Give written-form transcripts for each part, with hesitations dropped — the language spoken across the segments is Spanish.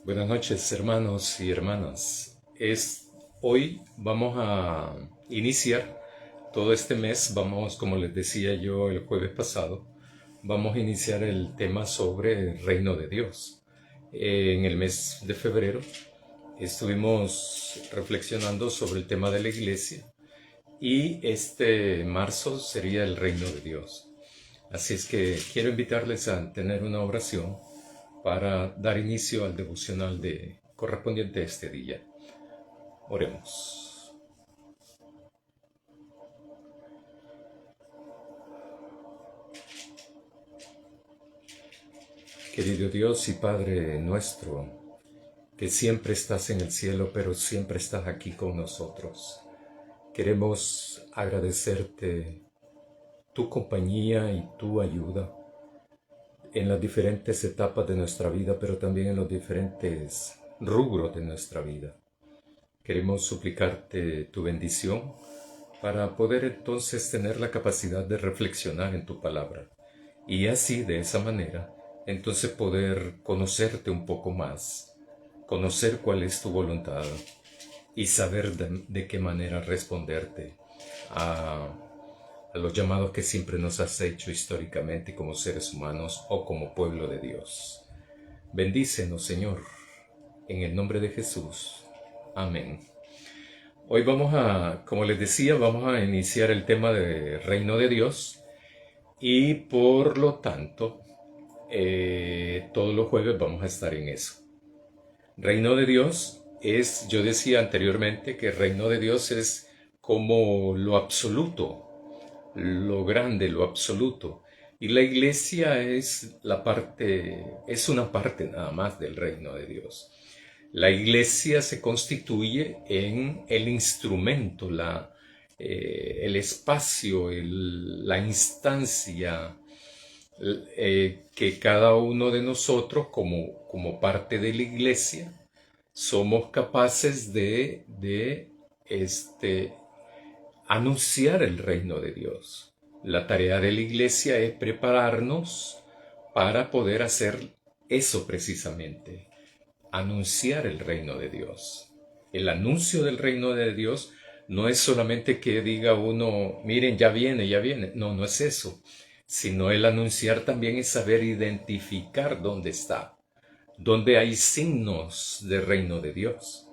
Buenas noches, hermanos y hermanas. Hoy vamos a iniciar todo este mes. Vamos, como les decía yo el jueves pasado, vamos a iniciar el tema sobre el reino de Dios. En el mes de febrero estuvimos reflexionando sobre el tema de la iglesia y este marzo sería el reino de Dios. Así es que quiero invitarles a tener una oración para dar inicio al devocional correspondiente a este día. Oremos. Querido Dios y Padre nuestro, que siempre estás en el cielo, pero siempre estás aquí con nosotros. Queremos agradecerte tu compañía y tu ayuda en las diferentes etapas de nuestra vida, pero también en los diferentes rubros de nuestra vida. Queremos suplicarte tu bendición para poder entonces tener la capacidad de reflexionar en tu palabra y así de esa manera entonces poder conocerte un poco más, conocer cuál es tu voluntad y saber de qué manera responderte a, a los llamados que siempre nos has hecho históricamente como seres humanos o como pueblo de Dios. Bendícenos, Señor, en el nombre de Jesús. Amén. Hoy como les decía, vamos a iniciar el tema de Reino de Dios y por lo tanto, todos los jueves vamos a estar en eso. Reino de Dios yo decía anteriormente que Reino de Dios es como lo absoluto, lo grande, lo absoluto. Y la iglesia es una parte nada más del Reino de Dios. La iglesia se constituye en el instrumento, el espacio, la instancia que cada uno de nosotros como parte de la iglesia somos capaces de anunciar el reino de Dios. La tarea de la iglesia es prepararnos para poder hacer eso precisamente, anunciar el reino de Dios. El anuncio del reino de Dios no es solamente que diga uno, miren, ya viene, ya viene. No, no es eso. Sino el anunciar también es saber identificar dónde está, dónde hay signos del reino de Dios.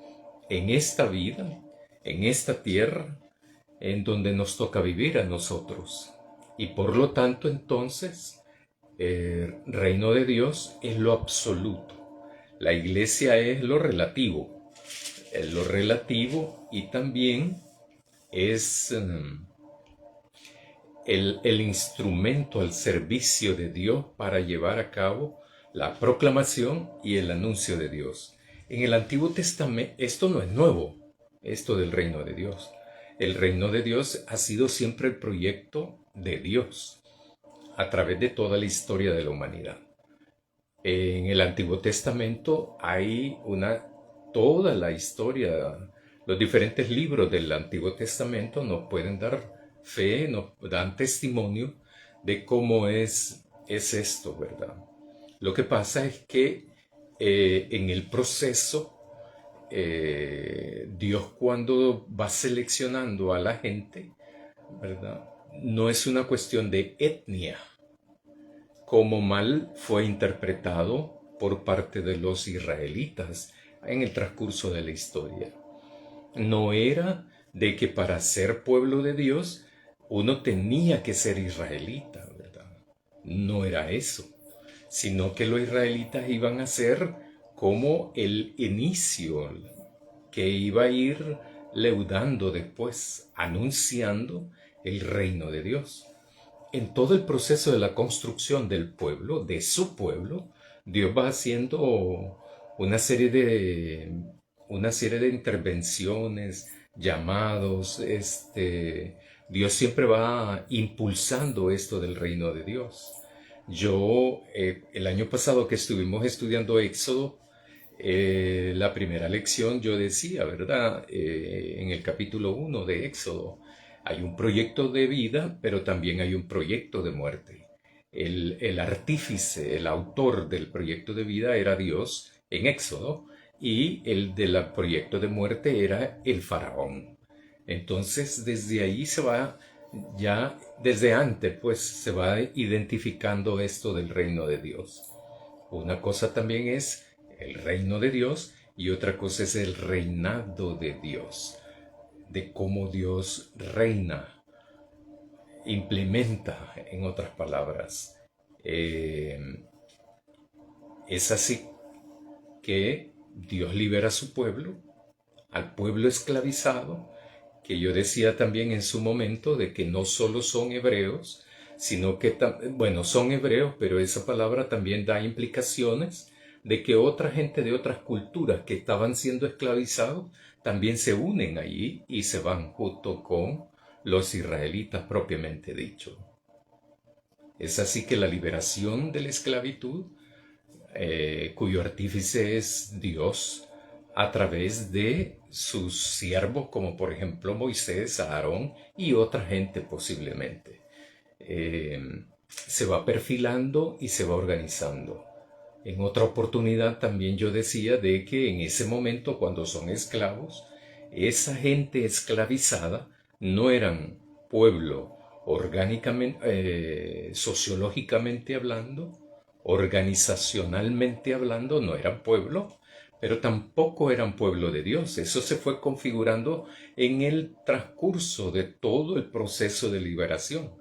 En esta vida, en esta tierra, en donde nos toca vivir a nosotros. Y por lo tanto, entonces, el reino de Dios es lo absoluto. La iglesia es lo relativo y también es el instrumento al servicio de Dios para llevar a cabo la proclamación y el anuncio de Dios. En el Antiguo Testamento, esto no es nuevo, esto del reino de Dios. El reino de Dios ha sido siempre el proyecto de Dios a través de toda la historia de la humanidad. En el Antiguo Testamento hay toda la historia, los diferentes libros del Antiguo Testamento nos pueden dar fe, nos dan testimonio de cómo es esto, ¿verdad? Lo que pasa es que en el proceso, Dios cuando va seleccionando a la gente, ¿verdad? No es una cuestión de etnia, como mal fue interpretado por parte de los israelitas en el transcurso de la historia. No era de que para ser pueblo de Dios uno tenía que ser israelita, ¿verdad? No era eso, sino que los israelitas iban a ser como el inicio que iba a ir leudando después, anunciando el reino de Dios. En todo el proceso de la construcción del pueblo, de su pueblo, Dios va haciendo una serie de, una serie de intervenciones, llamados, Dios siempre va impulsando esto del reino de Dios. El año pasado que estuvimos estudiando Éxodo, la primera lección yo decía, ¿verdad? En el capítulo 1 de Éxodo, hay un proyecto de vida, pero también hay un proyecto de muerte. El artífice, el autor del proyecto de vida era Dios en Éxodo, y el del proyecto de muerte era el faraón. Entonces, desde ahí se va, ya desde antes, pues se va identificando esto del reino de Dios. Una cosa también es el reino de Dios y otra cosa es el reinado de Dios, de cómo Dios reina, implementa, en otras palabras. Eh, es así que Dios libera a su pueblo, al pueblo esclavizado, que yo decía también en su momento de que no solo son hebreos, sino que, bueno, son hebreos, pero esa palabra también da implicaciones de que otra gente de otras culturas que estaban siendo esclavizados también se unen allí y se van junto con los israelitas propiamente dicho. Es así que la liberación de la esclavitud, cuyo artífice es Dios, a través de sus siervos, como por ejemplo Moisés, Aarón y otra gente posiblemente. Eh, Se va perfilando y se va organizando. En otra oportunidad también yo decía de que en ese momento, cuando son esclavos, esa gente esclavizada no eran pueblo orgánicamente, sociológicamente hablando, organizacionalmente hablando, no eran pueblo, pero tampoco eran pueblo de Dios. Eso se fue configurando en el transcurso de todo el proceso de liberación.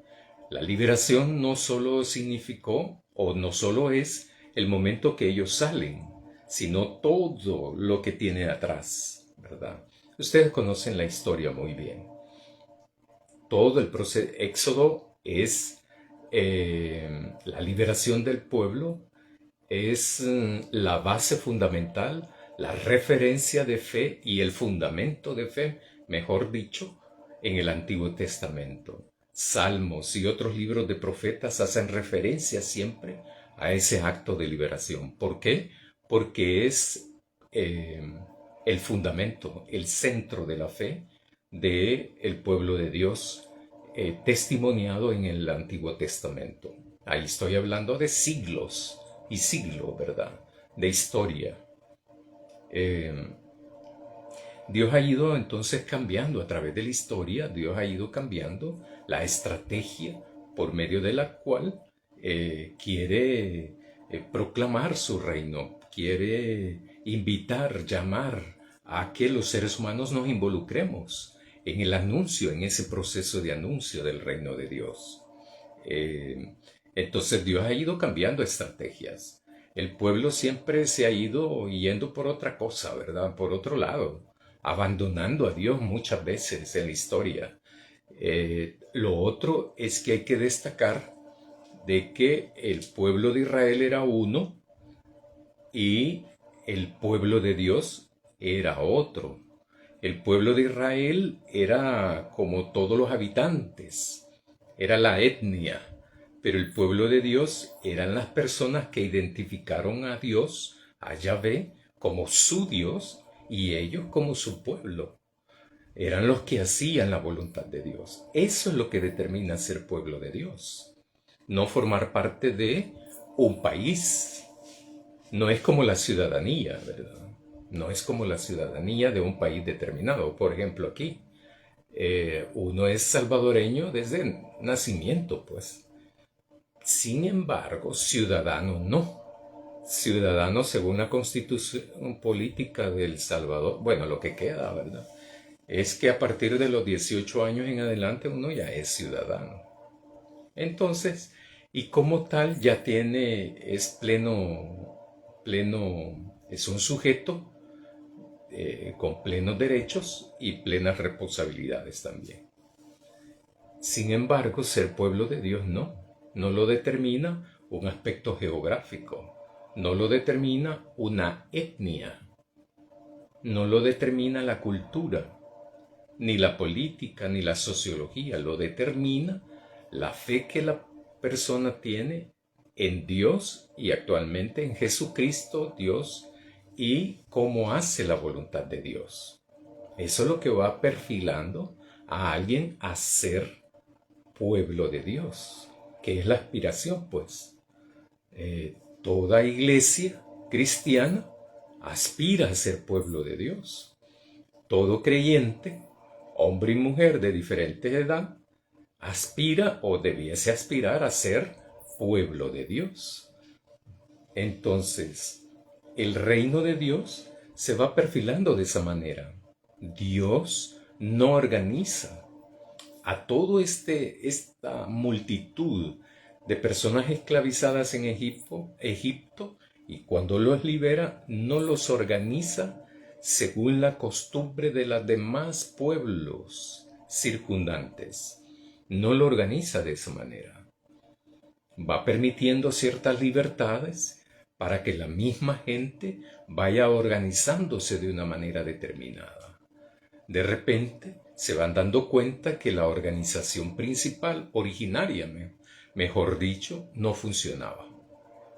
La liberación no solo significó o no solo es el momento que ellos salen, sino todo lo que tiene atrás, ¿verdad? Ustedes conocen la historia muy bien. Todo el proceso, Éxodo es la liberación del pueblo, es la base fundamental, la referencia de fe y el fundamento de fe, mejor dicho, en el Antiguo Testamento. Salmos y otros libros de profetas hacen referencia siempre a ese acto de liberación. ¿Por qué? Porque es eh, el fundamento, el centro de la fe del pueblo de Dios, testimoniado en el Antiguo Testamento. Ahí estoy hablando de siglos y siglos, ¿verdad? De historia. Eh, Dios ha ido entonces cambiando a través de la historia, Dios ha ido cambiando la estrategia por medio de la cual quiere proclamar su reino, quiere invitar, llamar a que los seres humanos nos involucremos en el anuncio, en ese proceso de anuncio del reino de Dios. Eh, entonces Dios ha ido cambiando estrategias. El pueblo siempre se ha ido yendo por otra cosa, ¿verdad? Por otro lado, abandonando a Dios muchas veces en la historia. Lo otro es que hay que destacar de que el pueblo de Israel era uno y el pueblo de Dios era otro. El pueblo de Israel era como todos los habitantes, era la etnia, pero el pueblo de Dios eran las personas que identificaron a Dios, a Yahvé, como su Dios y ellos como su pueblo. Eran los que hacían la voluntad de Dios. Eso es lo que determina ser pueblo de Dios. No formar parte de un país. No es como la ciudadanía, ¿verdad? No es como la ciudadanía de un país determinado. Por ejemplo, aquí, uno es salvadoreño desde nacimiento, pues. Sin embargo, ciudadano no. Ciudadano según la constitución política de El Salvador, bueno, lo que queda, ¿verdad? Es que a partir de los 18 años en adelante uno ya es ciudadano. Entonces, y como tal ya es es un sujeto con plenos derechos y plenas responsabilidades también. Sin embargo, ser pueblo de Dios no lo determina un aspecto geográfico, no lo determina una etnia, no lo determina la cultura, ni la política, ni la sociología, lo determina la fe que la persona tiene en Dios y actualmente en Jesucristo, Dios, y cómo hace la voluntad de Dios. Eso es lo que va perfilando a alguien a ser pueblo de Dios, que es la aspiración, pues. Toda iglesia cristiana aspira a ser pueblo de Dios. Todo creyente, hombre y mujer de diferente edad, aspira o debiese aspirar a ser pueblo de Dios. Entonces, el reino de Dios se va perfilando de esa manera. Dios no organiza a toda esta multitud de personas esclavizadas en Egipto, y cuando los libera, no los organiza según la costumbre de los demás pueblos circundantes. No lo organiza de esa manera. Va permitiendo ciertas libertades para que la misma gente vaya organizándose de una manera determinada. De repente se van dando cuenta que la organización principal, originaria, mejor dicho, no funcionaba.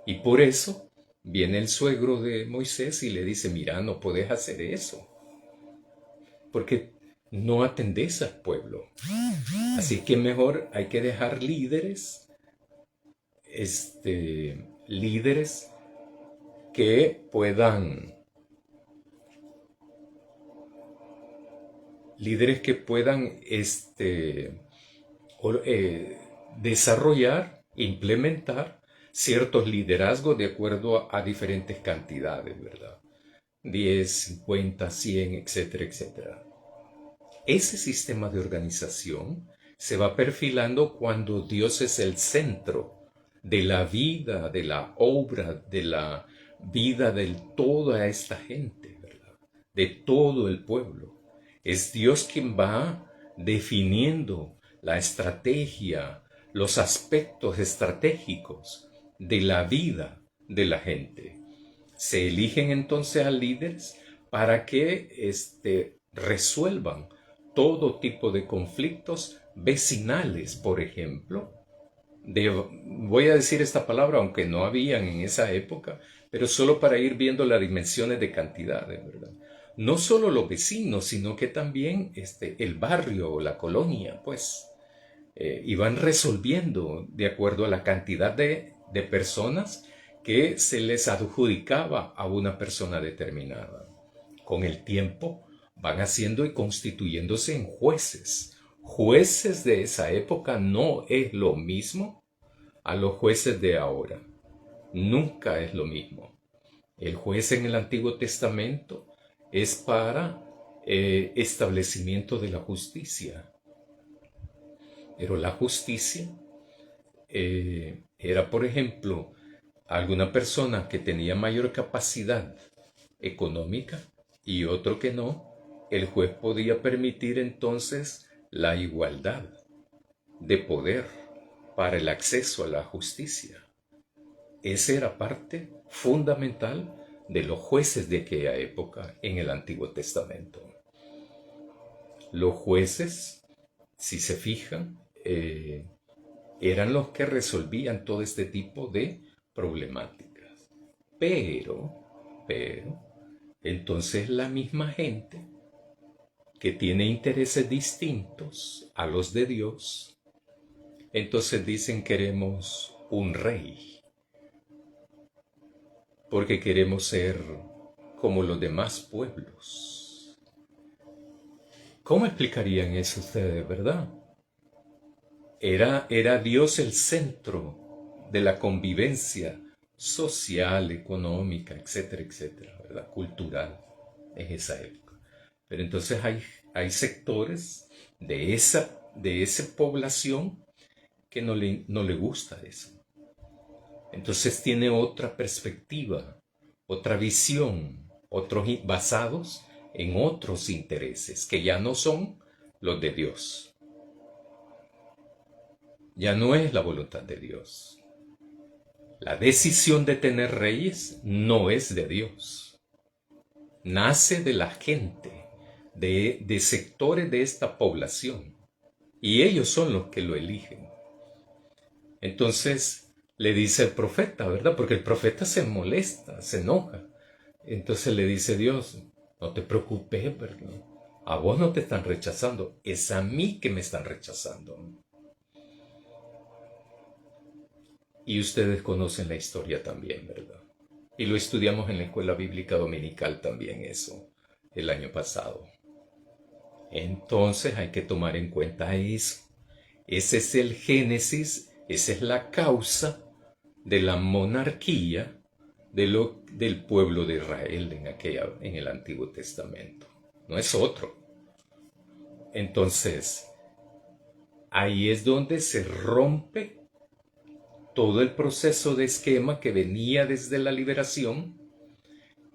Y por eso viene el suegro de Moisés y le dice, mira, no puedes hacer eso, porque no atendés al pueblo. Así que mejor hay que dejar líderes que puedan desarrollar, implementar ciertos liderazgos de acuerdo a diferentes cantidades, ¿verdad? 10, 50, 100, etcétera, etcétera. Ese sistema de organización se va perfilando cuando Dios es el centro de la vida, de la obra, de la vida de toda esta gente, ¿verdad? De todo el pueblo. Es Dios quien va definiendo la estrategia, los aspectos estratégicos de la vida de la gente. Se eligen entonces a líderes para que resuelvan todo tipo de conflictos vecinales, por ejemplo. Voy a decir esta palabra, aunque no habían en esa época, pero solo para ir viendo las dimensiones de cantidades, ¿verdad? No solo los vecinos, sino que también el barrio o la colonia, pues, iban resolviendo de acuerdo a la cantidad de personas que se les adjudicaba a una persona determinada. Con el tiempo van haciendo y constituyéndose en jueces. Jueces de esa época no es lo mismo a los jueces de ahora. Nunca es lo mismo. El juez en el Antiguo Testamento es para establecimiento de la justicia. Pero la justicia era, por ejemplo, alguna persona que tenía mayor capacidad económica y otro que no. El juez podía permitir entonces la igualdad de poder para el acceso a la justicia. Esa era parte fundamental de los jueces de aquella época en el Antiguo Testamento. Los jueces, si se fijan, eran los que resolvían todo este tipo de problemáticas. Pero, entonces la misma gente que tiene intereses distintos a los de Dios, entonces dicen queremos un rey, porque queremos ser como los demás pueblos. ¿Cómo explicarían eso ustedes, verdad? Era Dios el centro de la convivencia social, económica, etcétera, etcétera, ¿verdad? Cultural en esa época. Pero entonces hay sectores de esa población que no le gusta eso. Entonces tiene otra perspectiva, otra visión, basados en otros intereses que ya no son los de Dios. Ya no es la voluntad de Dios. La decisión de tener reyes no es de Dios. Nace de la gente, de sectores de esta población. Y ellos son los que lo eligen. Entonces le dice el profeta, ¿verdad? Porque el profeta se molesta, se enoja. Entonces le dice Dios, no te preocupes, ¿verdad? A vos no te están rechazando, es a mí que me están rechazando. Y ustedes conocen la historia también, ¿verdad? Y lo estudiamos en la escuela bíblica dominical también eso, el año pasado. Entonces hay que tomar en cuenta eso. Ese es el génesis, esa es la causa de la monarquía del pueblo de Israel en el Antiguo Testamento. No es otro. Entonces, ahí es donde se rompe todo el proceso de esquema que venía desde la liberación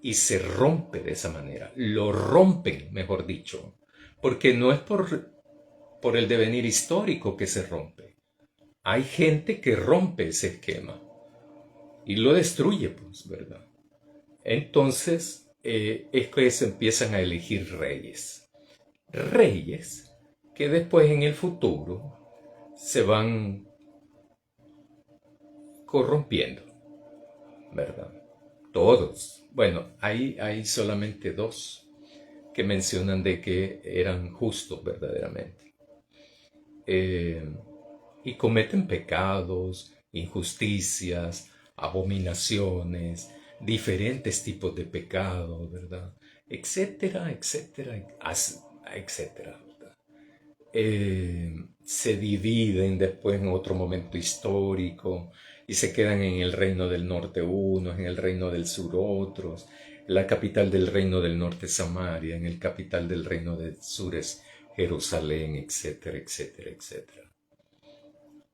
y se rompe de esa manera. Lo rompen, mejor dicho, porque no es por el devenir histórico que se rompe. Hay gente que rompe ese esquema y lo destruye, pues, ¿verdad? Entonces, es que se empiezan a elegir reyes. Reyes que después en el futuro se van corrompiendo, ¿verdad? Todos. Bueno, hay solamente dos que mencionan de que eran justos verdaderamente. Y cometen pecados, injusticias, abominaciones, diferentes tipos de pecados, ¿verdad? Etcétera, etcétera, etcétera, ¿verdad? Se dividen después en otro momento histórico y se quedan en el reino del norte unos, en el reino del sur otros. La capital del reino del norte es Samaria, en el capital del reino del sur es Jerusalén, etcétera, etcétera, etcétera.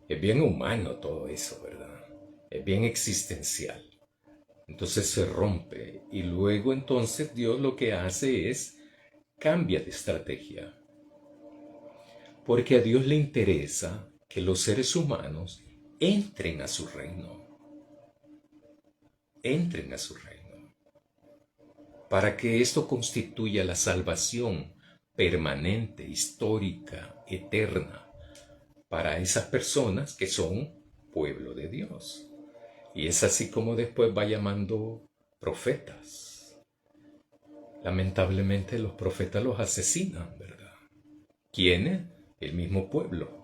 Es bien humano todo eso, ¿verdad? Es bien existencial. Entonces se rompe y luego entonces Dios lo que hace es cambia de estrategia. Porque a Dios le interesa que los seres humanos entren a su reino. Entren a su reino. Para que esto constituya la salvación permanente, histórica, eterna, para esas personas que son pueblo de Dios. Y es así como después va llamando profetas. Lamentablemente los profetas los asesinan, ¿verdad? ¿Quiénes? El mismo pueblo.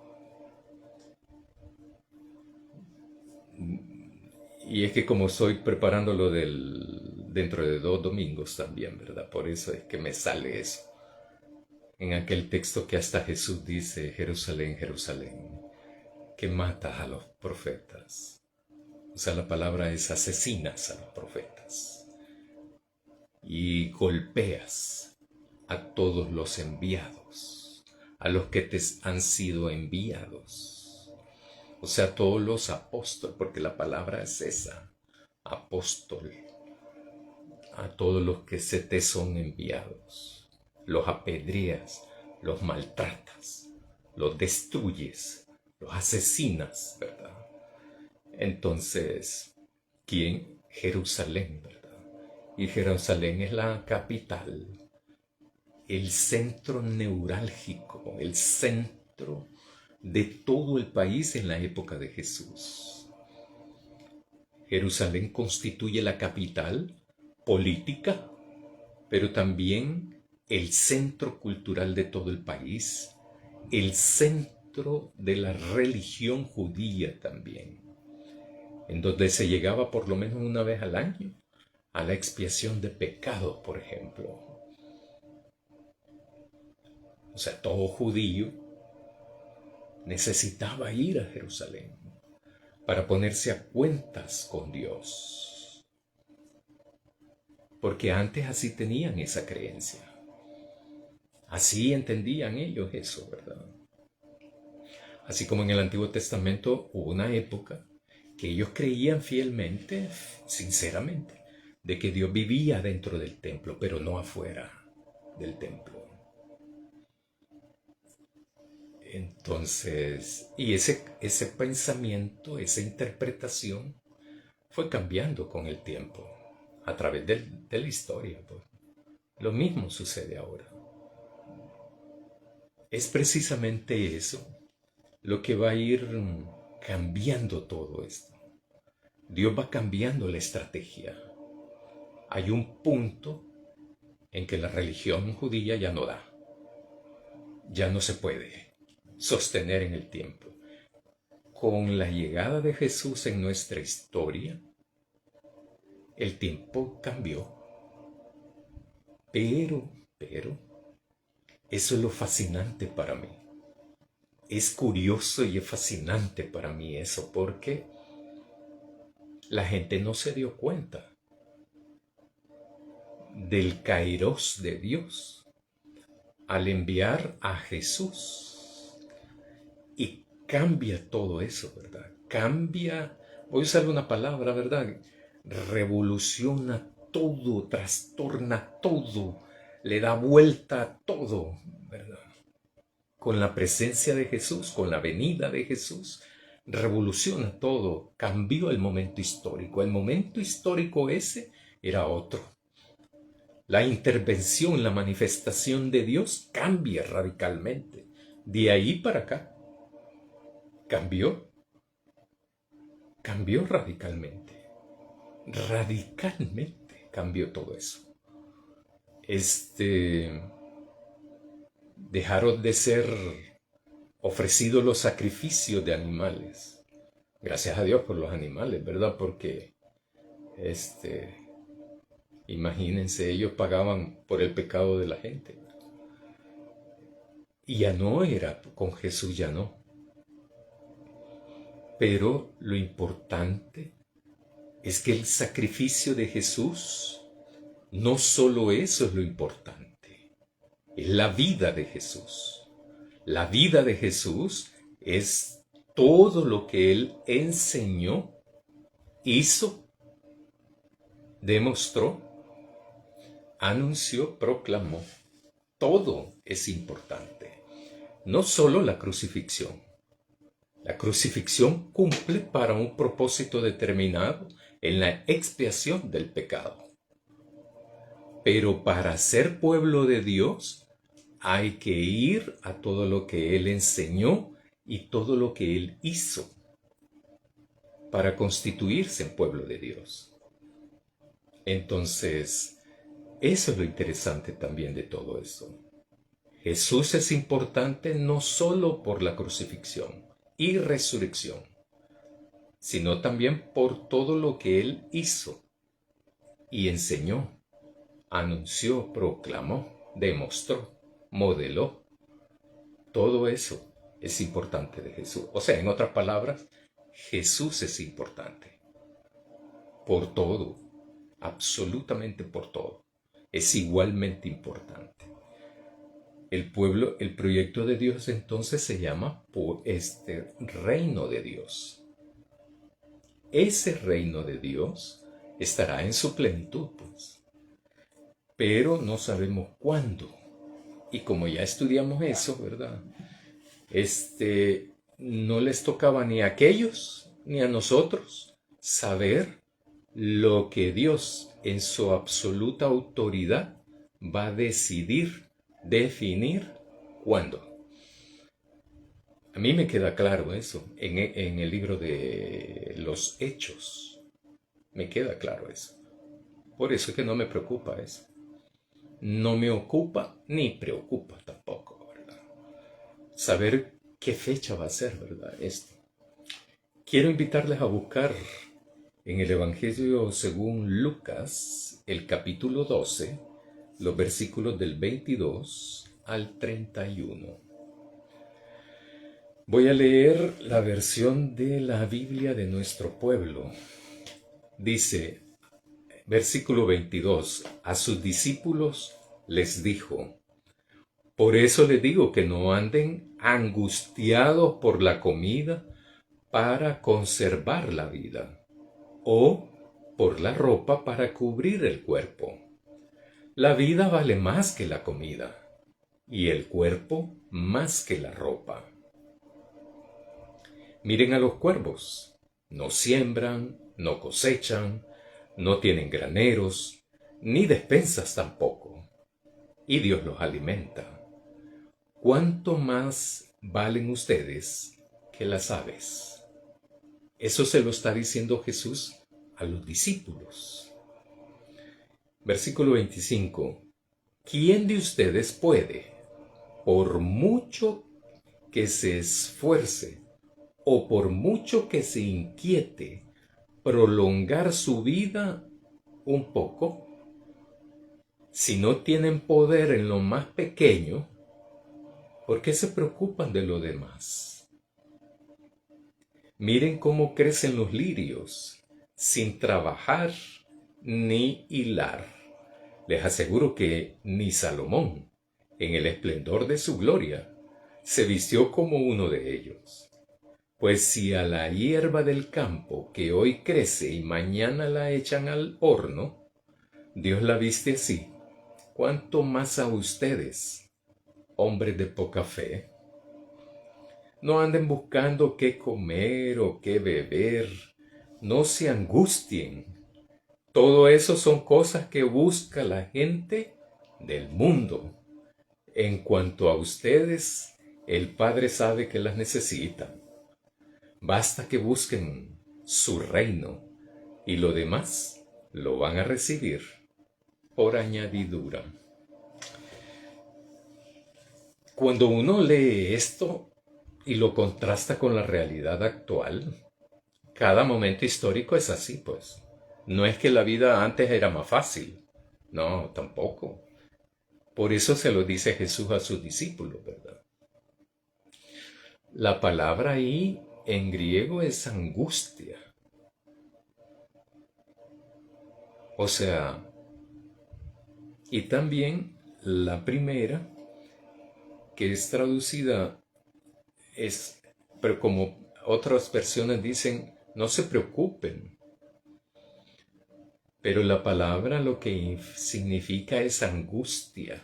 Y es que como estoy preparándolo dentro de 2 domingos también, ¿verdad? Por eso es que me sale eso. En aquel texto que hasta Jesús dice, Jerusalén, Jerusalén, que matas a los profetas. O sea, la palabra es asesinas a los profetas. Y golpeas a todos los enviados, a los que te han sido enviados. O sea, todos los apóstoles, porque la palabra es esa, apóstol, a todos los que se te son enviados. Los apedreas, los maltratas, los destruyes, los asesinas, ¿verdad? Entonces, ¿quién? Jerusalén, ¿verdad? Y Jerusalén es la capital, el centro neurálgico, el centro de todo el país en la época de Jesús. Jerusalén constituye la capital política, pero también el centro cultural de todo el país, el centro de la religión judía también, en donde se llegaba por lo menos una vez al año a la expiación de pecados, por ejemplo. O sea, todo judío necesitaba ir a Jerusalén para ponerse a cuentas con Dios. Porque antes así tenían esa creencia. Así entendían ellos eso, ¿verdad? Así como en el Antiguo Testamento hubo una época que ellos creían fielmente, sinceramente, de que Dios vivía dentro del templo, pero no afuera del templo. Entonces, y ese pensamiento, esa interpretación fue cambiando con el tiempo, a través de la historia. Pues. Lo mismo sucede ahora. Es precisamente eso lo que va a ir cambiando todo esto. Dios va cambiando la estrategia. Hay un punto en que la religión judía ya no da. Ya no se puede sostener en el tiempo. Con la llegada de Jesús en nuestra historia, el tiempo cambió. Pero, eso es lo fascinante para mí. Es curioso y es fascinante para mí eso, porque la gente no se dio cuenta del kairos de Dios al enviar a Jesús. Y cambia todo eso, ¿verdad? Cambia, voy a usar una palabra, ¿verdad? Revoluciona todo, trastorna todo, le da vuelta a todo, ¿verdad? Con la presencia de Jesús, con la venida de Jesús, revoluciona todo, cambió el momento histórico. El momento histórico ese era otro. La intervención, la manifestación de Dios cambia radicalmente. De ahí para acá, cambió radicalmente. Radicalmente cambió todo eso. Dejaron de ser ofrecidos los sacrificios de animales. Gracias a Dios por los animales, ¿verdad? Porque, imagínense, ellos pagaban por el pecado de la gente. Y ya no era, con Jesús ya no. Pero lo importante es que el sacrificio de Jesús, no solo eso es lo importante, es la vida de Jesús. La vida de Jesús es todo lo que Él enseñó, hizo, demostró, anunció, proclamó. Todo es importante, no solo la crucifixión. La crucifixión cumple para un propósito determinado en la expiación del pecado. Pero para ser pueblo de Dios hay que ir a todo lo que Él enseñó y todo lo que Él hizo para constituirse en pueblo de Dios. Entonces, eso es lo interesante también de todo esto. Jesús es importante no solo por la crucifixión y resurrección, sino también por todo lo que Él hizo y enseñó, anunció, proclamó, demostró, modeló. Todo eso es importante de Jesús. O sea, en otras palabras, Jesús es importante. Por todo, absolutamente por todo. Es igualmente importante. El pueblo, el proyecto de Dios entonces se llama reino de Dios. Ese reino de Dios estará en su plenitud, pues. Pero no sabemos cuándo. Y como ya estudiamos eso, ¿verdad? No les tocaba ni a aquellos ni a nosotros saber lo que Dios en su absoluta autoridad va a decidir, definir cuándo. A mí me queda claro eso en el libro de los Hechos. Me queda claro eso. Por eso es que no me preocupa eso. No me ocupa ni preocupa tampoco, ¿verdad? Saber qué fecha va a ser, ¿verdad? Esto. Quiero invitarles a buscar en el Evangelio según Lucas, el capítulo 12, los versículos del 22 al 31. Voy a leer la versión de la Biblia de nuestro pueblo. Dice, versículo 22, a sus discípulos les dijo, por eso les digo que no anden angustiados por la comida para conservar la vida, o por la ropa para cubrir el cuerpo. La vida vale más que la comida, y el cuerpo más que la ropa. Miren a los cuervos, no siembran, no cosechan, no tienen graneros, ni despensas tampoco, y Dios los alimenta. ¿Cuánto más valen ustedes que las aves? Eso se lo está diciendo Jesús a los discípulos. Versículo 25. ¿Quién de ustedes puede, por mucho que se esfuerce o por mucho que se inquiete, prolongar su vida un poco, si no tienen poder en lo más pequeño, ¿por qué se preocupan de lo demás? Miren cómo crecen los lirios, sin trabajar ni hilar. Les aseguro que ni Salomón, en el esplendor de su gloria, se vistió como uno de ellos. Pues si a la hierba del campo, que hoy crece y mañana la echan al horno, Dios la viste así, ¿cuánto más a ustedes, hombres de poca fe? No anden buscando qué comer o qué beber, no se angustien. Todo eso son cosas que busca la gente del mundo. En cuanto a ustedes, el Padre sabe que las necesitan. Basta que busquen su reino y lo demás lo van a recibir por añadidura. Cuando uno lee esto y lo contrasta con la realidad actual, cada momento histórico es así, pues. No es que la vida antes era más fácil. No, tampoco. Por eso se lo dice Jesús a sus discípulos, ¿verdad? La palabra ahí en griego es angustia. O sea, y también la primera, que es traducida, es, pero como otras versiones dicen, no se preocupen. Pero la palabra lo que significa es angustia.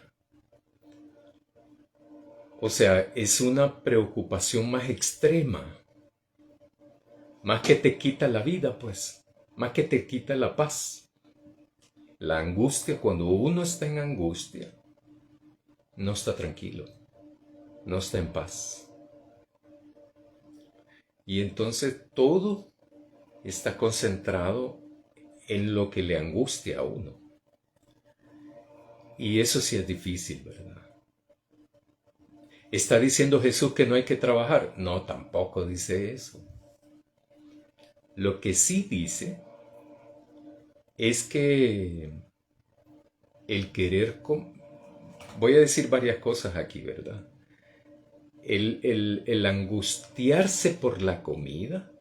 O sea, es una preocupación más extrema. Más que te quita la vida, pues. Más que te quita la paz. La angustia, cuando uno está en angustia, no está tranquilo, no está en paz. Y entonces todo está concentrado en lo que le angustia a uno. Y eso sí es difícil, ¿verdad? ¿Está diciendo Jesús que no hay que trabajar? No, tampoco dice eso. Lo que sí dice es que el querer... Voy a decir varias cosas aquí, ¿verdad? El angustiarse por la comida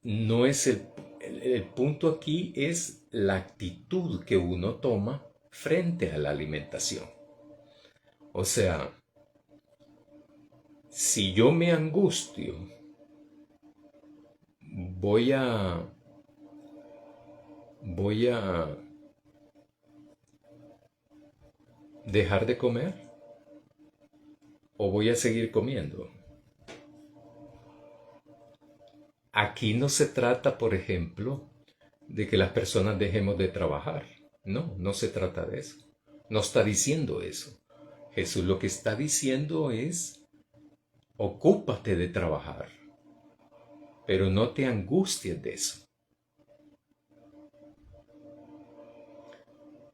no es el punto aquí, es la actitud que uno toma frente a la alimentación. O sea, si yo me angustio, voy a dejar de comer o voy a seguir comiendo. Aquí no se trata, por ejemplo, de que las personas dejemos de trabajar. No, no se trata de eso. No está diciendo eso. Jesús lo que está diciendo es, ocúpate de trabajar, pero no te angusties de eso.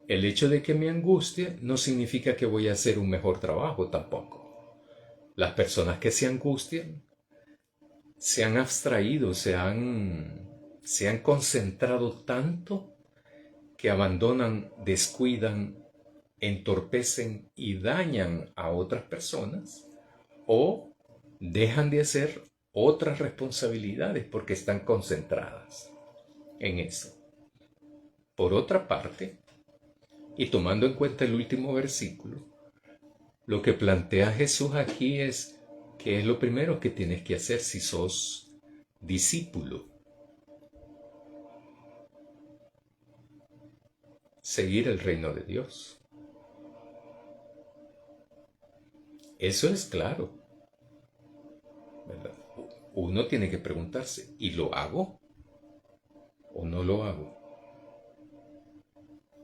El hecho de que me angustie no significa que voy a hacer un mejor trabajo tampoco. Las personas que se angustian se han abstraído, se han concentrado tanto que abandonan, descuidan, entorpecen y dañan a otras personas o dejan de hacer otras responsabilidades porque están concentradas en eso. Por otra parte, y tomando en cuenta el último versículo, lo que plantea Jesús aquí es que es lo primero que tienes que hacer si sos discípulo. Seguir el reino de Dios. Eso es claro, ¿verdad? Uno tiene que preguntarse, ¿y lo hago o no lo hago?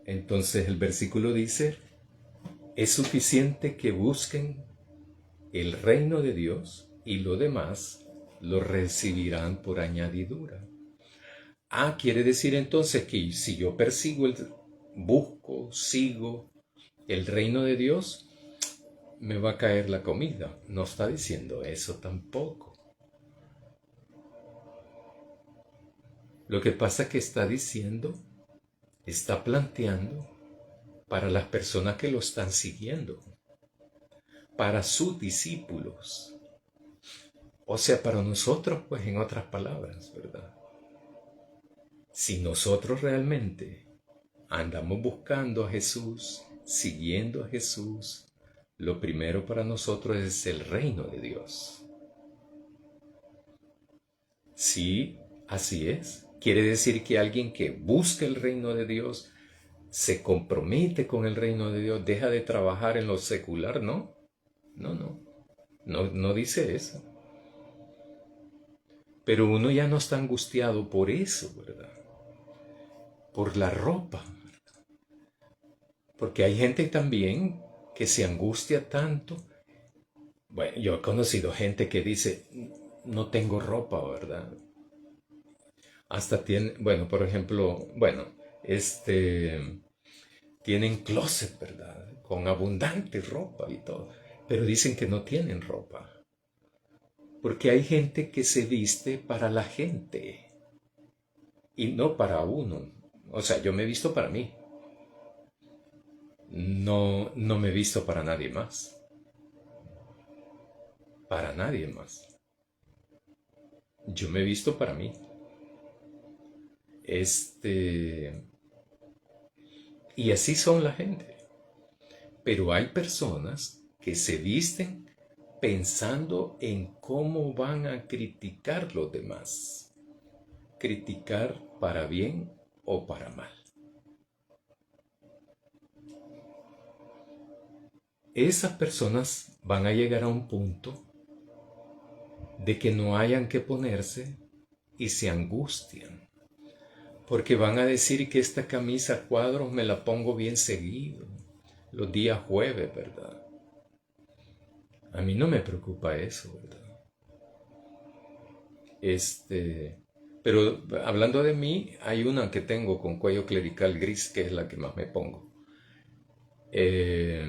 Entonces el versículo dice, es suficiente que busquen el reino de Dios y lo demás lo recibirán por añadidura. Quiere decir entonces que si yo busco, sigo el reino de Dios, me va a caer la comida. No está diciendo eso tampoco. Lo que pasa es que está diciendo, está planteando para las personas que lo están siguiendo, para sus discípulos. O sea, para nosotros, pues en otras palabras, ¿verdad? Si nosotros realmente andamos buscando a Jesús, siguiendo a Jesús, lo primero para nosotros es el reino de Dios. Sí, así es. Quiere decir que alguien que busca el reino de Dios, se compromete con el reino de Dios, deja de trabajar en lo secular, ¿no? No, no, no dice eso. Pero uno ya no está angustiado por eso, ¿verdad? Por la ropa. Porque hay gente también que se angustia tanto. Bueno, yo he conocido gente que dice, no tengo ropa, ¿verdad? Hasta tiene, bueno, por ejemplo, tienen closet, ¿verdad? Con abundante ropa y todo. Pero dicen que no tienen ropa. Porque hay gente que se viste para la gente y no para uno. O sea, yo me he visto para mí. No me he visto para nadie más. Para nadie más. Yo me he visto para mí. Y así son la gente. Pero hay personas que se visten pensando en cómo van a criticar los demás. Criticar para bien o para mal. Esas personas van a llegar a un punto de que no hayan que ponerse y se angustian. Porque van a decir que esta camisa a cuadros me la pongo bien seguido, los días jueves, ¿verdad? A mí no me preocupa eso, ¿verdad? Pero hablando de mí, hay una que tengo con cuello clerical gris, que es la que más me pongo. Eh,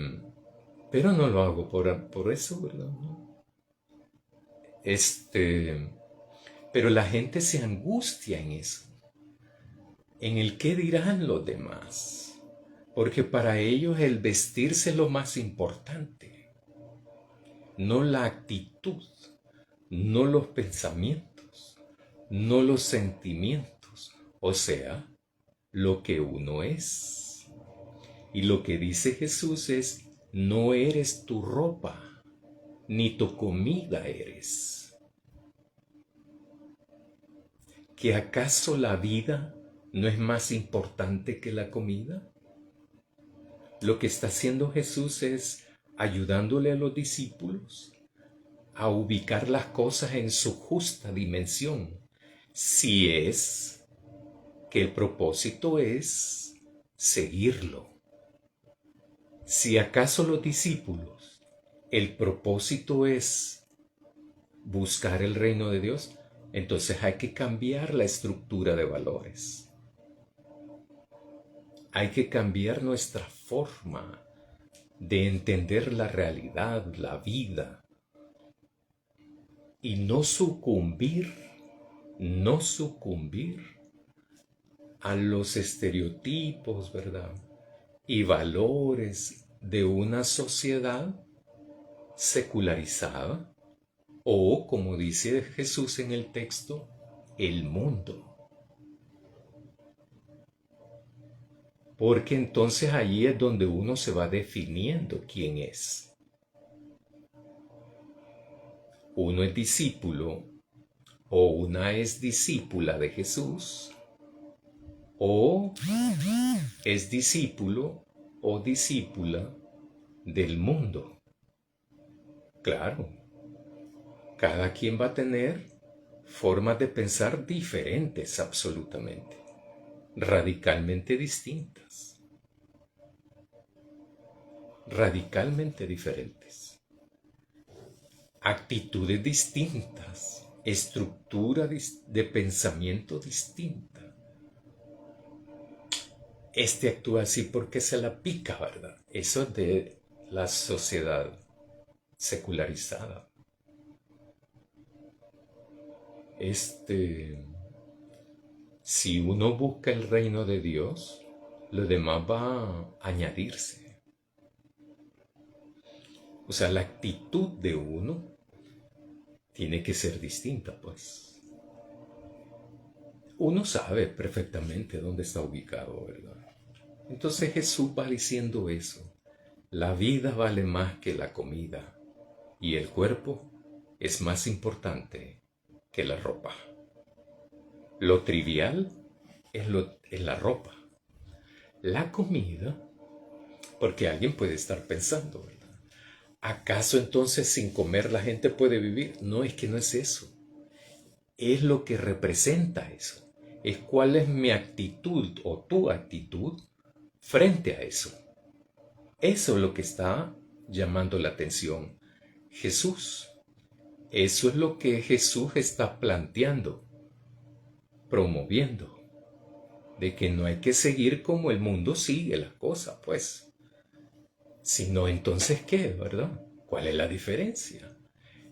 pero no lo hago por eso, ¿verdad? ¿No? Pero la gente se angustia en eso, en el qué dirán los demás, porque para ellos el vestirse es lo más importante, no la actitud, no los pensamientos, no los sentimientos, o sea, lo que uno es. Y lo que dice Jesús es, no eres tu ropa, ni tu comida eres. ¿Que acaso la vida no es más importante que la comida? Lo que está haciendo Jesús es ayudándole a los discípulos a ubicar las cosas en su justa dimensión, si es que el propósito es seguirlo. Si acaso los discípulos, el propósito es buscar el reino de Dios, entonces hay que cambiar la estructura de valores. Hay que cambiar nuestra forma de entender la realidad, la vida, y no sucumbir a los estereotipos, ¿verdad? Y valores de una sociedad secularizada o, como dice Jesús en el texto, el mundo. Porque entonces allí es donde uno se va definiendo quién es. Uno es discípulo o una es discípula de Jesús o es discípulo o discípula del mundo. Claro, cada quien va a tener formas de pensar diferentes absolutamente, radicalmente distintas, radicalmente diferentes, actitudes distintas, estructura de pensamiento distinta. Este actúa así porque se la pica, ¿verdad? Eso es de la sociedad secularizada. Si uno busca el reino de Dios, lo demás va a añadirse. O sea, la actitud de uno tiene que ser distinta, pues. Uno sabe perfectamente dónde está ubicado, ¿verdad? Entonces Jesús va diciendo eso. La vida vale más que la comida y el cuerpo es más importante que la ropa. Lo trivial es la ropa. La comida, porque alguien puede estar pensando, ¿verdad? ¿Acaso entonces sin comer la gente puede vivir? No, es que no es eso. Es lo que representa eso. Es cuál es mi actitud o tu actitud frente a eso. Eso es lo que está llamando la atención Jesús. Eso es lo que Jesús está planteando, promoviendo, de que no hay que seguir como el mundo sigue la cosa, pues. Sino entonces, ¿qué, verdad? ¿Cuál es la diferencia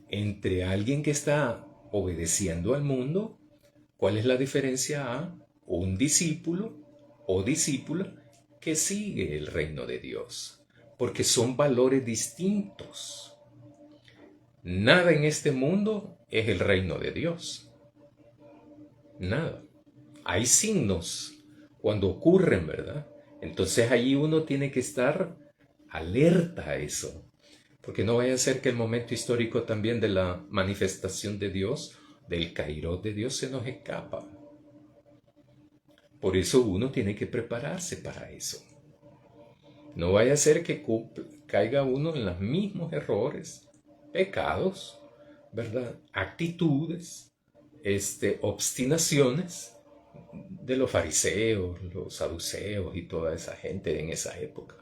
entre alguien que está obedeciendo al mundo? ¿Cuál es la diferencia a un discípulo o discípula que sigue el reino de Dios? Porque son valores distintos. Nada en este mundo es el reino de Dios. Nada. Hay signos cuando ocurren, ¿verdad? Entonces allí uno tiene que estar alerta a eso. Porque no vaya a ser que el momento histórico también de la manifestación de Dios, del Kairos de Dios, se nos escapa. Por eso uno tiene que prepararse para eso. No vaya a ser que caiga uno en los mismos errores, pecados, ¿verdad? Actitudes, obstinaciones de los fariseos, los saduceos y toda esa gente en esa época.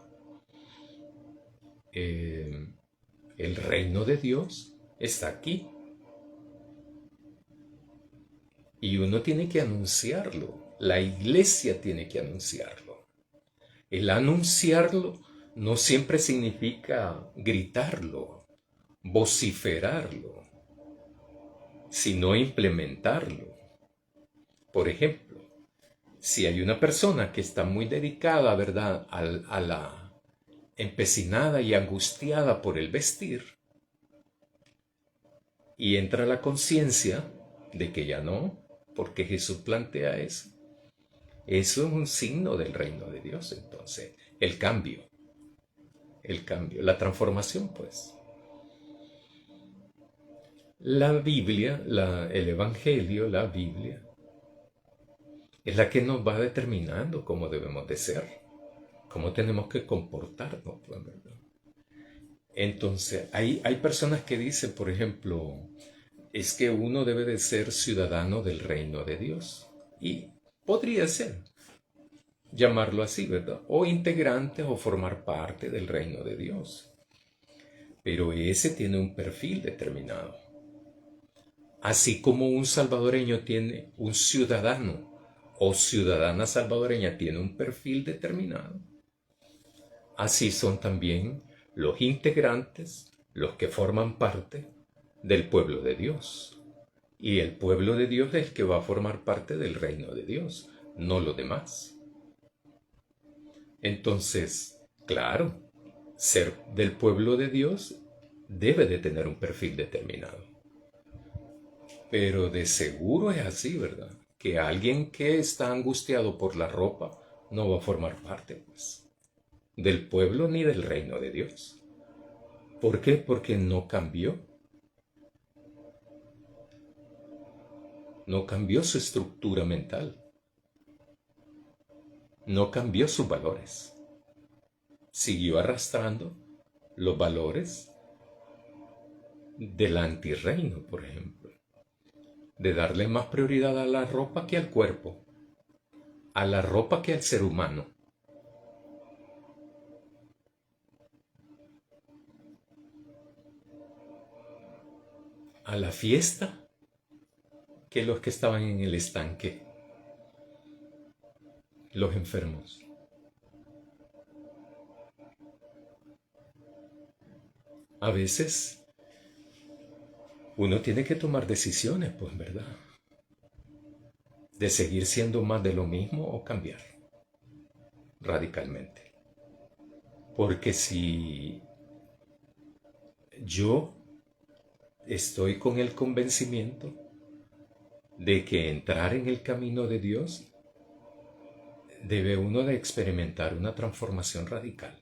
El reino de Dios está aquí y uno tiene que anunciarlo. La iglesia tiene que anunciarlo. El anunciarlo no siempre significa gritarlo, vociferarlo, sino implementarlo. Por ejemplo, si hay una persona que está muy dedicada, ¿verdad?, a la empecinada y angustiada por el vestir, y entra la conciencia de que ya no, porque Jesús plantea eso. Eso es un signo del reino de Dios, entonces, el cambio, la transformación, pues. La Biblia, el Evangelio, la Biblia, es la que nos va determinando cómo debemos de ser, cómo tenemos que comportarnos, pues, ¿verdad? Entonces, hay personas que dicen, por ejemplo, es que uno debe de ser ciudadano del reino de Dios. Y podría ser, llamarlo así, ¿verdad? O integrante o formar parte del reino de Dios. Pero ese tiene un perfil determinado. Así como un salvadoreño tiene, un ciudadano o ciudadana salvadoreña tiene un perfil determinado, así son también los integrantes, los que forman parte del pueblo de Dios. Y el pueblo de Dios es el que va a formar parte del reino de Dios, no lo demás. Entonces, claro, ser del pueblo de Dios debe de tener un perfil determinado. Pero de seguro es así, ¿verdad? Que alguien que está angustiado por la ropa no va a formar parte, pues, del pueblo ni del reino de Dios. ¿Por qué? Porque no cambió. No cambió su estructura mental. No cambió sus valores. Siguió arrastrando los valores del antirreino, por ejemplo. De darle más prioridad a la ropa que al cuerpo. A la ropa que al ser humano. A la fiesta que los que estaban en el estanque. Los enfermos. A veces uno tiene que tomar decisiones, pues, ¿verdad? de seguir siendo más de lo mismo o cambiar radicalmente. Porque si yo estoy con el convencimiento de que entrar en el camino de Dios debe uno de experimentar una transformación radical.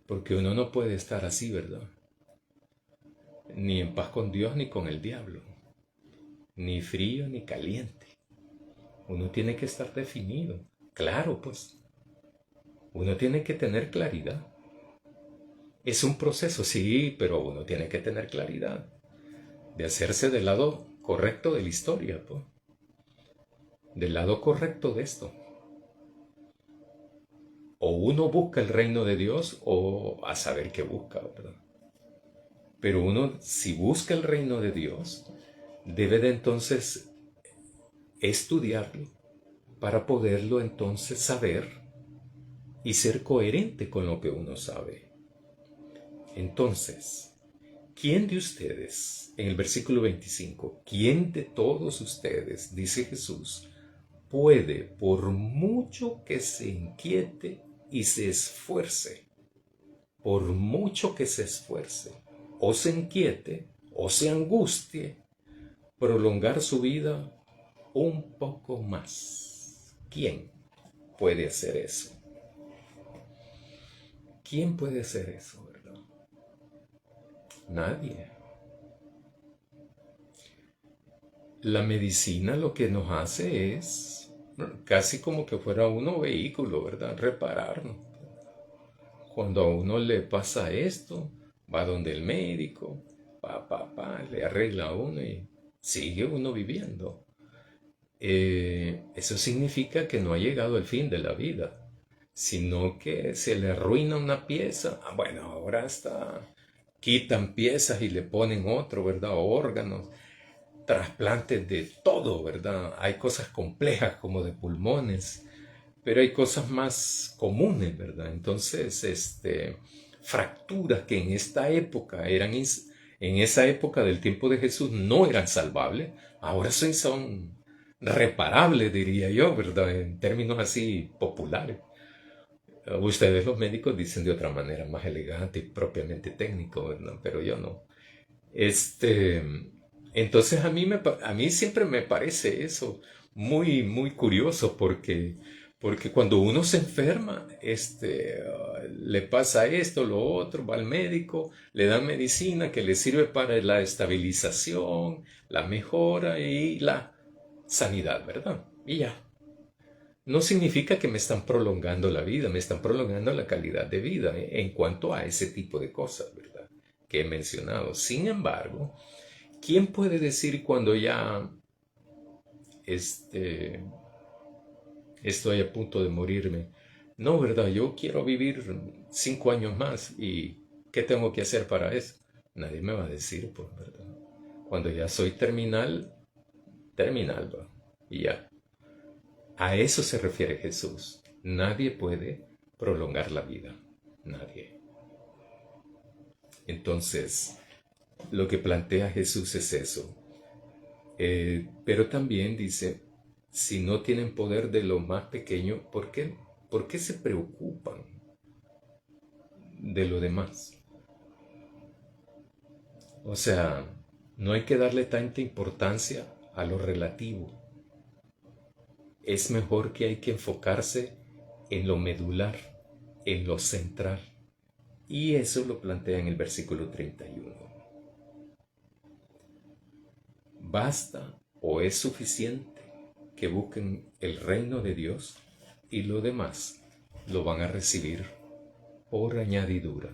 Porque uno no puede estar así, ¿verdad? Ni en paz con Dios ni con el diablo. Ni frío ni caliente. Uno tiene que estar definido. Claro, pues. Uno tiene que tener claridad. Es un proceso, sí, pero uno tiene que tener claridad. De hacerse del lado correcto de la historia, pues. Del lado correcto de esto. O uno busca el reino de Dios o a saber qué busca, ¿verdad? Pero uno, si busca el reino de Dios, debe de entonces estudiarlo para poderlo entonces saber y ser coherente con lo que uno sabe. Entonces, ¿quién de ustedes, en el versículo 25, quién de todos ustedes, dice Jesús, puede, por mucho que se inquiete y se esfuerce, por mucho que se esfuerce, o se inquiete, o se angustie, prolongar su vida un poco más? ¿Quién puede hacer eso? ¿Quién puede hacer eso, verdad? Nadie. La medicina lo que nos hace es casi como que fuera uno vehículo, ¿verdad? Repararnos. Cuando a uno le pasa esto, va donde el médico, le arregla a uno y sigue uno viviendo. Eso significa que no ha llegado el fin de la vida, sino que se le arruina una pieza. Bueno, ahora está, quitan piezas y le ponen otro, ¿verdad? Órganos, trasplantes de todo, ¿verdad? Hay cosas complejas como de pulmones, pero hay cosas más comunes, ¿verdad? Entonces, fracturas que en esta época en esa época del tiempo de Jesús no eran salvables, ahora son reparables, diría yo, ¿verdad? En términos así populares. Ustedes los médicos dicen de otra manera, más elegante y propiamente técnico, ¿verdad? Pero yo no. Este, entonces a mí siempre me parece eso muy, muy curioso porque cuando uno se enferma, le pasa esto, lo otro, va al médico, le dan medicina que le sirve para la estabilización, la mejora y la sanidad, ¿verdad? Y ya. No significa que me están prolongando la vida, me están prolongando la calidad de vida en cuanto a ese tipo de cosas, ¿verdad? Que he mencionado. Sin embargo, ¿quién puede decir cuando ya este, estoy a punto de morirme? No, ¿verdad? Yo quiero vivir 5 años más y ¿qué tengo que hacer para eso? Nadie me va a decir, pues, ¿verdad? Cuando ya soy terminal, terminal, va. Y ya. A eso se refiere Jesús. Nadie puede prolongar la vida. Nadie. Entonces, lo que plantea Jesús es eso. Pero también dice, si no tienen poder de lo más pequeño, ¿por qué se preocupan de lo demás? O sea, no hay que darle tanta importancia a lo relativo. Es mejor que hay que enfocarse en lo medular, en lo central. Y eso lo plantea en el versículo 31. Basta o es suficiente que busquen el reino de Dios y lo demás lo van a recibir por añadidura.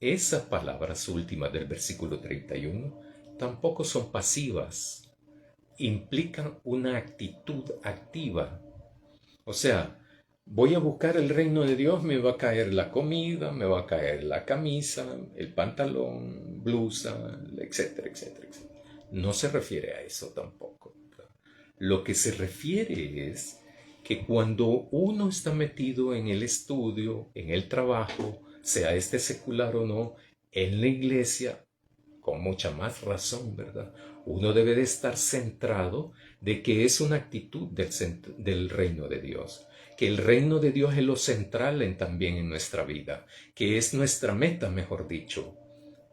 Esas palabras últimas del versículo 31 tampoco son pasivas, implican una actitud activa. O sea, voy a buscar el reino de Dios, me va a caer la comida, me va a caer la camisa, el pantalón, blusa, etcétera, etcétera, etcétera. No se refiere a eso tampoco. Lo que se refiere es que cuando uno está metido en el estudio, en el trabajo, sea este secular o no, en la iglesia, con mucha más razón, ¿verdad? Uno debe de estar centrado de que es una actitud del reino de Dios, que el reino de Dios es lo central también en nuestra vida, que es nuestra meta, mejor dicho,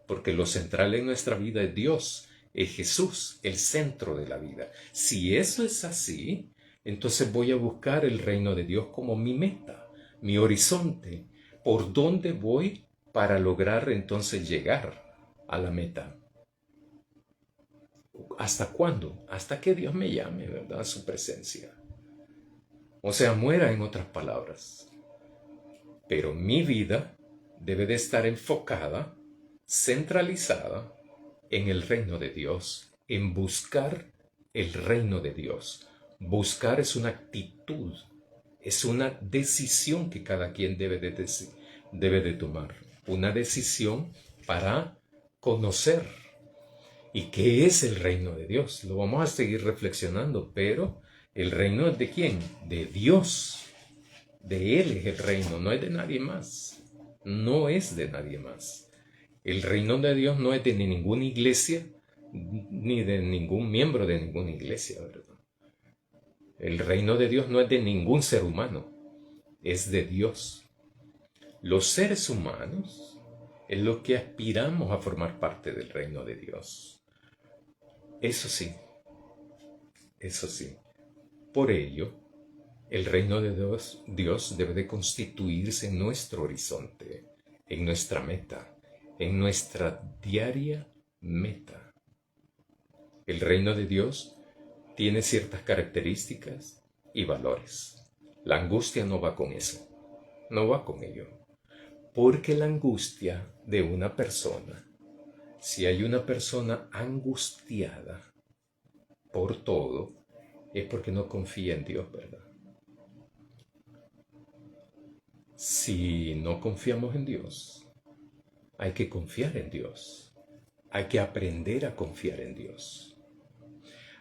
porque lo central en nuestra vida es Dios, es Jesús, el centro de la vida. Si eso es así, entonces voy a buscar el reino de Dios como mi meta, mi horizonte, por dónde voy para lograr entonces llegar a la meta. ¿Hasta cuándo? Hasta que Dios me llame, ¿verdad? A su presencia. O sea, muera en otras palabras. Pero mi vida debe de estar enfocada, centralizada en el reino de Dios, en buscar el reino de Dios. Buscar es una actitud, es una decisión que cada quien debe de tomar. Una decisión para conocer. ¿Y qué es el reino de Dios? Lo vamos a seguir reflexionando, pero ¿el reino es de quién? De Dios. De Él es el reino, no es de nadie más. No es de nadie más. El reino de Dios no es de ninguna iglesia, ni de ningún miembro de ninguna iglesia, ¿verdad? El reino de Dios no es de ningún ser humano, es de Dios. Los seres humanos es lo que aspiramos a formar parte del reino de Dios. Eso sí, eso sí. Por ello, el reino de Dios debe de constituirse en nuestro horizonte, en nuestra meta, en nuestra diaria meta. El reino de Dios tiene ciertas características y valores. La angustia no va con eso, no va con ello. Porque la angustia de una persona, si hay una persona angustiada por todo, es porque no confía en Dios, ¿verdad? Si no confiamos en Dios, hay que confiar en Dios. Hay que aprender a confiar en Dios.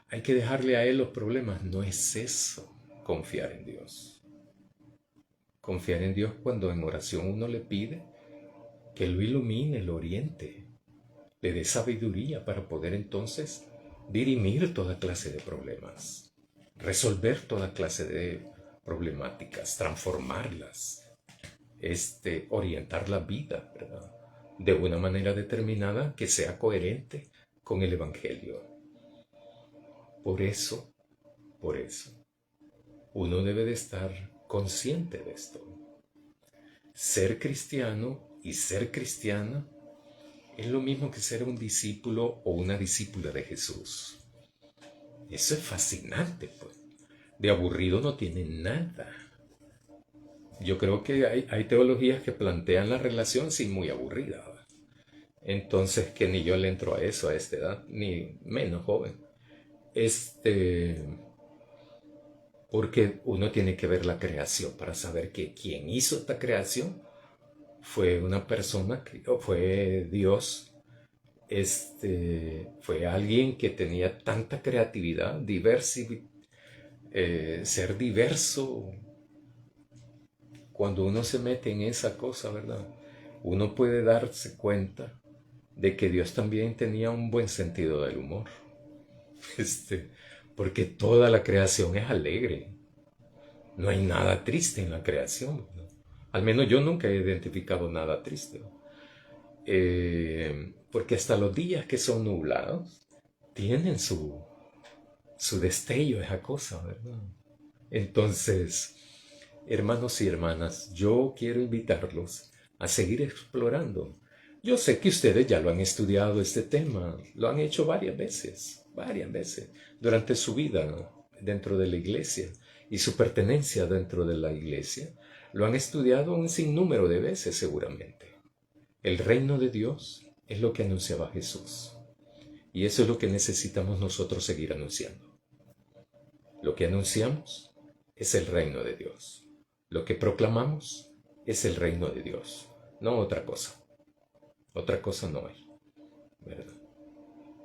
Hay que dejarle a Él los problemas. No es eso, confiar en Dios. Confiar en Dios cuando en oración uno le pide que lo ilumine, lo oriente, le dé sabiduría para poder entonces dirimir toda clase de problemas, resolver toda clase de problemáticas, transformarlas, orientar la vida, ¿verdad? De una manera determinada que sea coherente con el Evangelio. Por eso, uno debe de estar consciente de esto. Ser cristiano y ser cristiana es lo mismo que ser un discípulo o una discípula de Jesús. Eso es fascinante, pues. De aburrido no tiene nada. Yo creo que hay teologías que plantean la relación sin muy aburrida. Entonces, que ni yo le entro a eso a esta edad, ni menos joven. Porque uno tiene que ver la creación para saber que quien hizo esta creación fue una persona, fue Dios, fue alguien que tenía tanta creatividad, ser diverso. Cuando uno se mete en esa cosa, ¿verdad? Uno puede darse cuenta de que Dios también tenía un buen sentido del humor. Porque toda la creación es alegre. No hay nada triste en la creación, ¿no? Al menos yo nunca he identificado nada triste. Porque hasta los días que son nublados tienen su destello, esa cosa, ¿verdad? Entonces, hermanos y hermanas, yo quiero invitarlos a seguir explorando. Yo sé que ustedes ya lo han estudiado este tema, lo han hecho varias veces, durante su vida dentro de la iglesia y su pertenencia dentro de la iglesia. Lo han estudiado un sinnúmero de veces seguramente. El reino de Dios es lo que anunciaba Jesús. Y eso es lo que necesitamos nosotros seguir anunciando. Lo que anunciamos es el reino de Dios. Lo que proclamamos es el reino de Dios, no otra cosa. Otra cosa no hay, ¿verdad?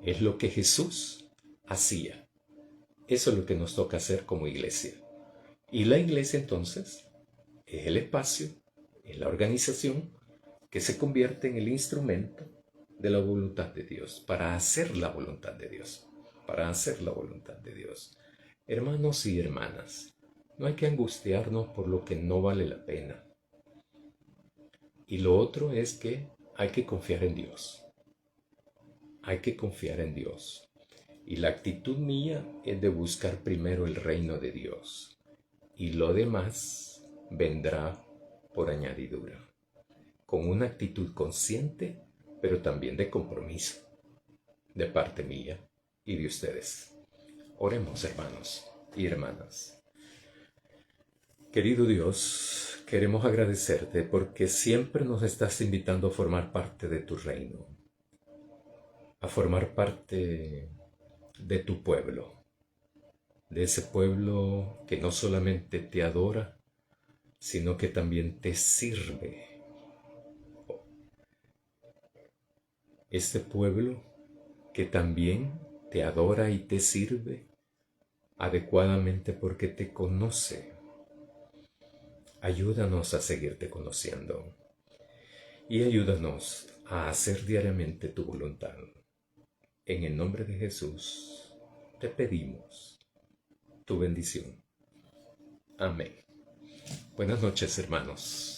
Es lo que Jesús hacía. Eso es lo que nos toca hacer como iglesia. Y la iglesia entonces es el espacio, es la organización que se convierte en el instrumento de la voluntad de Dios, para hacer la voluntad de Dios. para hacer la voluntad de Dios. Hermanos y hermanas, no hay que angustiarnos por lo que no vale la pena. Y lo otro es que hay que confiar en Dios. Hay que confiar en Dios. Y la actitud mía es de buscar primero el reino de Dios. Y lo demás vendrá por añadidura. Con una actitud consciente, pero también de compromiso, de parte mía y de ustedes. Oremos, hermanos y hermanas. Querido Dios, queremos agradecerte porque siempre nos estás invitando a formar parte de tu reino, a formar parte de tu pueblo, de ese pueblo que no solamente te adora, sino que también te sirve. Este pueblo que también te adora y te sirve adecuadamente porque te conoce. Ayúdanos a seguirte conociendo y ayúdanos a hacer diariamente tu voluntad. En el nombre de Jesús te pedimos tu bendición. Amén. Buenas noches, hermanos.